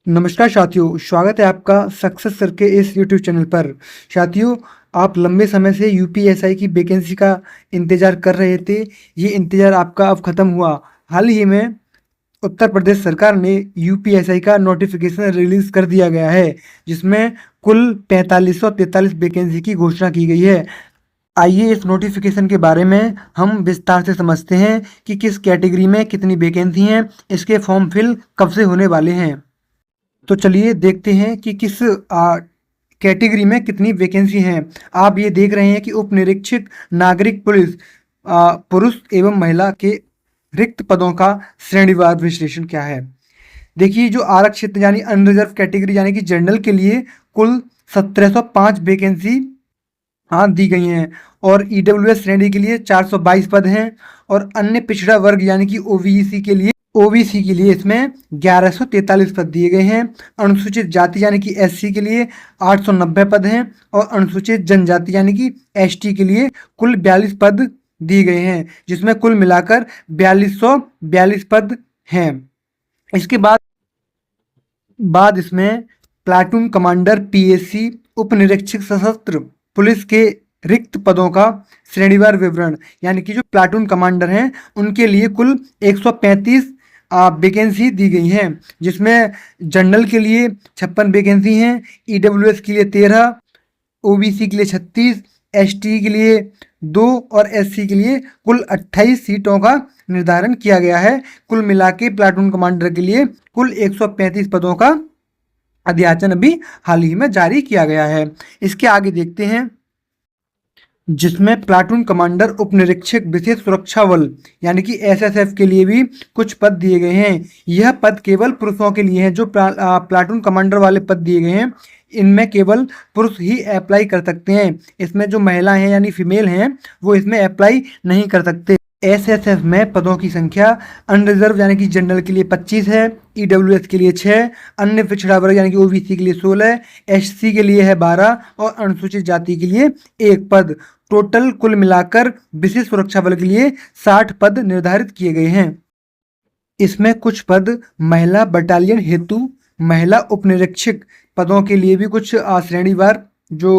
नमस्कार साथियों, स्वागत है आपका सक्सेस सर के इस यूट्यूब चैनल पर। साथियों, आप लंबे समय से यूपीएसआई की वैकेंसी का इंतज़ार कर रहे थे। ये इंतज़ार आपका अब ख़त्म हुआ। हाल ही में उत्तर प्रदेश सरकार ने यूपीएसआई का नोटिफिकेशन रिलीज़ कर दिया गया है, जिसमें कुल 4543 वैकेंसी की घोषणा की गई है। आइए इस नोटिफिकेशन के बारे में हम विस्तार से समझते हैं कि किस कैटेगरी में कितनी वैकेंसी हैं, इसके फॉर्म फिल कब से होने वाले हैं। तो चलिए देखते हैं कि किस कैटेगरी में कितनी वैकेंसी हैं। आप ये देख रहे हैं कि उप निरीक्षक नागरिक पुलिस पुरुष एवं महिला के रिक्त पदों का श्रेणीवार विश्लेषण क्या है। देखिए, जो आरक्षित यानी अनरिजर्व कैटेगरी यानी कि जनरल के लिए कुल 1705 वैकेंसी दी गई हैं, और ईडब्ल्यूएस श्रेणी के लिए 422 पद हैं, और अन्य पिछड़ा वर्ग यानी कि ओबीसी के लिए इसमें 1143 पद दिए गए हैं। अनुसूचित जाति यानी कि एससी के लिए 890 पद हैं, और अनुसूचित जनजाति यानी कि एसटी के लिए कुल 42 पद दिए गए हैं, जिसमें कुल मिलाकर 4242 पद हैं। इसके बाद इसमें प्लाटून कमांडर पीएससी, उप निरीक्षक सशस्त्र पुलिस के रिक्त पदों का श्रेणीवार विवरण, यानी कि जो प्लाटून कमांडर हैं उनके लिए कुल 135 वैकेंसी दी गई हैं, जिसमें जनरल के लिए 56 वैकेंसी हैं, ईडब्ल्यूएस के लिए 13, ओबीसी के लिए 36, एसटी के लिए 2 और एससी के लिए कुल 28 सीटों का निर्धारण किया गया है। कुल मिला के प्लाटून कमांडर के लिए कुल 135 पदों का अध्याचन अभी हाल ही में जारी किया गया है। इसके आगे देखते हैं, जिसमें प्लाटून कमांडर उप निरीक्षक विशेष सुरक्षा बल यानी कि एसएसएफ के लिए भी कुछ पद दिए गए हैं। यह पद केवल पुरुषों के लिए हैं। जो प्लाटून कमांडर वाले पद दिए गए हैं, इनमें केवल पुरुष ही अप्लाई कर सकते हैं। इसमें जो महिलाएं हैं यानी फीमेल हैं, वो इसमें अप्लाई नहीं कर सकते। एसएसएफ में पदों की संख्या अनरिजर्व यानी कि जनरल के लिए 25 है, ईडब्ल्यूएस के लिए 6, अन्य पिछड़ा वर्ग यानी कि ओबीसी के लिए 16, एससी के लिए है 12, और अनुसूचित जाति के लिए 1 पद। टोटल कुल मिलाकर विशेष सुरक्षा बल के लिए 60 पद निर्धारित किए गए हैं। इसमें कुछ पद महिला बटालियन हेतु महिला उपनिरीक्षक पदों के लिए भी कुछ श्रेणीवार जो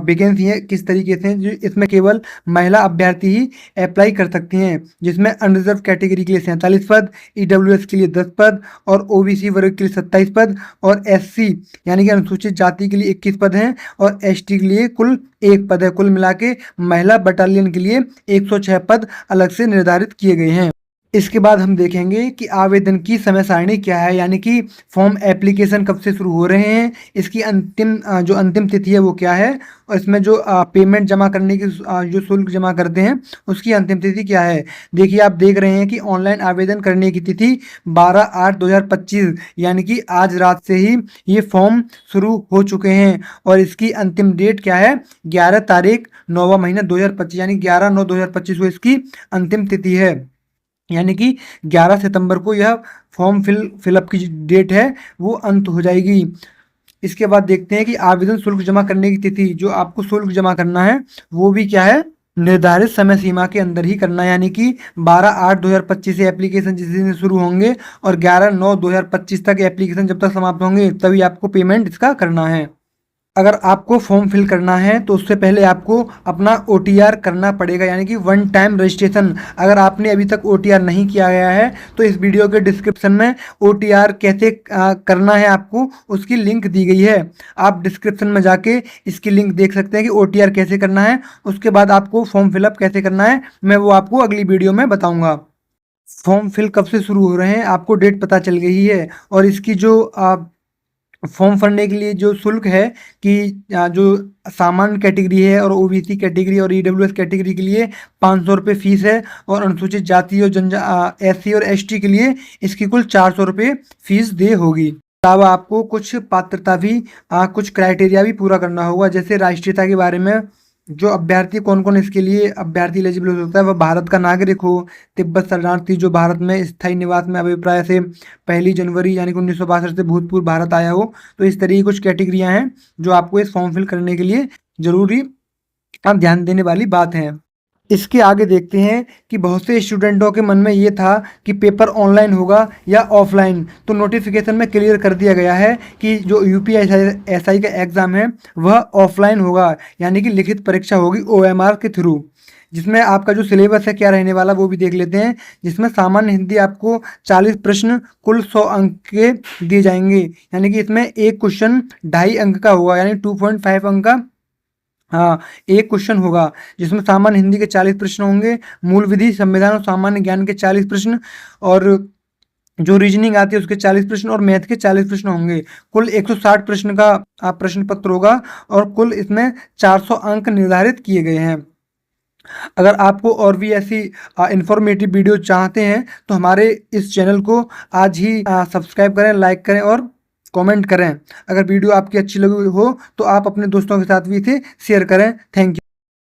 वैकेंसी है किस तरीके से, जो इसमें केवल महिला अभ्यर्थी ही अप्लाई कर सकती हैं, जिसमें अनरिजर्व कैटेगरी के लिए 47 पद, ईडब्ल्यूएस के लिए 10 पद, और ओबीसी वर्ग के लिए 27 पद, और एससी यानी कि अनुसूचित जाति के लिए 21 पद हैं, और एसटी के लिए कुल 1 पद है। कुल मिला के महिला बटालियन के लिए 106 पद अलग से निर्धारित किए गए हैं। इसके बाद हम देखेंगे कि आवेदन की समय सारणी क्या है, यानी कि फॉर्म एप्लीकेशन कब से शुरू हो रहे हैं, इसकी जो अंतिम तिथि है वो क्या है, और इसमें जो पेमेंट जमा करने की जो शुल्क जमा करते हैं उसकी अंतिम तिथि क्या है। देखिए, आप देख रहे हैं कि ऑनलाइन आवेदन करने की तिथि 12/8/2025 यानी कि आज रात से ही ये फॉर्म शुरू हो चुके हैं, और इसकी अंतिम डेट क्या है, 11 तारीख 9वां महीना 2025 यानी 11/9/2025 को इसकी अंतिम तिथि है। यानी कि 11 सितंबर को यह फॉर्म फिलअप की डेट है वो अंत हो जाएगी। इसके बाद देखते हैं कि आवेदन शुल्क जमा करने की तिथि, जो आपको शुल्क जमा करना है वो भी क्या है, निर्धारित समय सीमा के अंदर ही करना है, यानी कि 12/8/2025 से एप्लीकेशन जिस दिन से शुरू होंगे और 11/9/2025 तक एप्लीकेशन जब तक समाप्त होंगे तभी आपको पेमेंट इसका करना है। अगर आपको फॉर्म फिल करना है तो उससे पहले आपको अपना ओटीआर करना पड़ेगा, यानी कि वन टाइम रजिस्ट्रेशन। अगर आपने अभी तक ओटीआर नहीं किया गया है तो इस वीडियो के डिस्क्रिप्शन में ओटीआर कैसे करना है आपको उसकी लिंक दी गई है। आप डिस्क्रिप्शन में जाके इसकी लिंक देख सकते हैं कि ओटीआर कैसे करना है। उसके बाद आपको फॉर्म फिलअप कैसे करना है मैं वो आपको अगली वीडियो में बताऊँगा। फॉर्म फिल कब से शुरू हो रहे हैं आपको डेट पता चल गई है, और इसकी जो फॉर्म भरने के लिए जो शुल्क है कि जो सामान्य कैटेगरी है और ओबीसी कैटेगरी और ईडब्ल्यूएस कैटेगरी के लिए 500 रुपये फीस है, और अनुसूचित जाति और एससी और एसटी के लिए इसकी कुल 400 रुपये फीस दे होगी। अलावा आपको कुछ पात्रता भी कुछ क्राइटेरिया भी पूरा करना होगा, जैसे राष्ट्रीयता के बारे में। जो अभ्यर्थी कौन कौन इसके लिए अभ्यर्थी एलिजिबल होता है, वह भारत का नागरिक हो, तिब्बत शरणार्थी जो भारत में स्थायी निवास में अभिप्राय से 1 जनवरी यानी कि 1962 से भूतपूर्व भारत आया हो। तो इस तरह की कुछ कैटेगरियां हैं जो आपको इस फॉर्म फिल करने के लिए जरूरी आप ध्यान देने वाली बात है। इसके आगे देखते हैं कि बहुत से स्टूडेंटों के मन में ये था कि पेपर ऑनलाइन होगा या ऑफलाइन। तो नोटिफिकेशन में क्लियर कर दिया गया है कि जो यूपीएसआई का एग्ज़ाम है वह ऑफलाइन होगा, यानी कि लिखित परीक्षा होगी ओएमआर के थ्रू। जिसमें आपका जो सिलेबस है क्या रहने वाला वो भी देख लेते हैं। जिसमें सामान्य हिंदी आपको 40 प्रश्न कुल 100 अंक के दिए जाएंगे, यानी कि इसमें एक क्वेश्चन 2.5 अंक का होगा, यानी 2.5 अंक का हाँ एक क्वेश्चन होगा। जिसमें सामान्य हिंदी के 40 प्रश्न होंगे, मूल विधि, संविधान और सामान्य ज्ञान के 40 प्रश्न, और जो रीजनिंग आती है उसके 40 प्रश्न, और मैथ के 40 प्रश्न होंगे। कुल 160 प्रश्न का प्रश्न पत्र होगा, और कुल इसमें 400 अंक निर्धारित किए गए हैं। अगर आपको और भी ऐसी इंफॉर्मेटिव वीडियो चाहते हैं तो हमारे इस चैनल को आज ही सब्सक्राइब करें, लाइक करें और कमेंट करें। अगर वीडियो आपकी अच्छी लगी हो तो आप अपने दोस्तों के साथ भी इसे शेयर करें। Thank you.